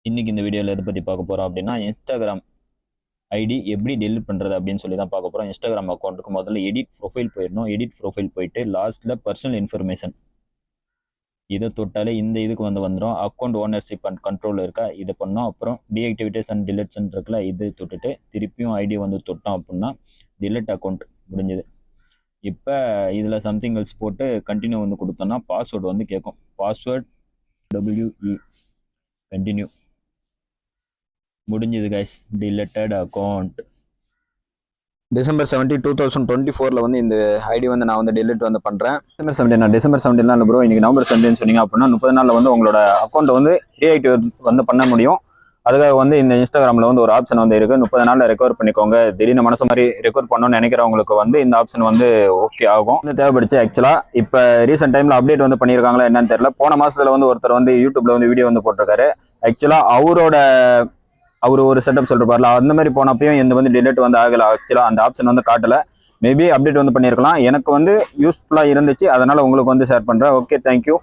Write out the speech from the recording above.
இன்னைக்கு இந்த வீடியோவில் எதை பற்றி பார்க்க போகிறோம் அப்படின்னா இன்ஸ்டாகிராம் ஐடி எப்படி டெலிட் பண்ணுறது அப்படின்னு சொல்லி தான் பார்க்க போகிறோம். இன்ஸ்டாகிராம் அக்கௌண்ட்டுக்கு முதல்ல எடிட் ப்ரொஃபைல் போயிடணும். எடிட் ப்ரொஃபைல் போயிட்டு லாஸ்ட்டில் பர்சனல் இன்ஃபர்மேஷன் இதை தொட்டாலே இந்த இதுக்கு வந்துடும். அக்கௌண்ட் ஓனர்ஷிப் அண்ட் கண்ட்ரோல் இருக்கா இதை பண்ணோம். அப்புறம் டீஆக்டிவேட்டஸ் அண்ட் டிலெட்ஸன் இருக்குல்ல இது தொட்டுட்டு திருப்பியும் ஐடி தொட்டோம் அப்படின்னா டிலெட் அக்கௌண்ட் முடிஞ்சது. இப்போ இதில் சம்திங் எல்ஸ் போட்டு கண்டினியூ கொடுத்தோன்னா பாஸ்வேர்டு கேட்கும். பாஸ்வேர்ட் WE கண்டினியூ முடிஞ்சது கைஸ். டிலெட்டட் அக்கௌண்ட். December 17, 2024 இந்த ஐடி நான் டிலீட் பண்ணுறேன். December 17 இல்லை ப்ரோ, இன்னைக்கு November 17 சொன்னீங்க அப்படின்னா 30 நாளில் உங்களோட அக்கௌண்ட்டை ரீஆக்டிவேட் பண்ண முடியும். அதுக்காக இந்த இன்ஸ்டாகிராமில் ஒரு ஆப்ஷன் இருக்குது. 30 நாளில் ரெக்கவர் பண்ணிக்கோங்க. திடீர்னு மனசு மாதிரி ரெக்கவர் பண்ணணும்னு நினைக்கிறவங்களுக்கு இந்த ஆப்ஷன் ஓகே ஆகும். தேவைப்படுச்சு. ஆக்சுவலாக இப்போ ரீசெண்ட் டைமில் அப்டேட் பண்ணியிருக்காங்களா என்னன்னு தெரியல. போன மாதத்தில் ஒருத்தர் யூடியூப்ல வீடியோ போட்டிருக்காரு. ஆக்சுவலாக அவர் ஒரு செட்டப் சொல்லிருப்பார்ல, அந்த மாதிரி போனப்பையும் இந்த டிலீட் ஆகலை. ஆக்சுவலாக அந்த ஆப்ஷன் காட்டலை. மேபி அப்டேட் பண்ணியிருக்கலாம். எனக்கு யூஸ்ஃபுல்லாக இருந்துச்சு, அதனால உங்களுக்கு ஷேர் பண்ணுறேன். Okay, thank you.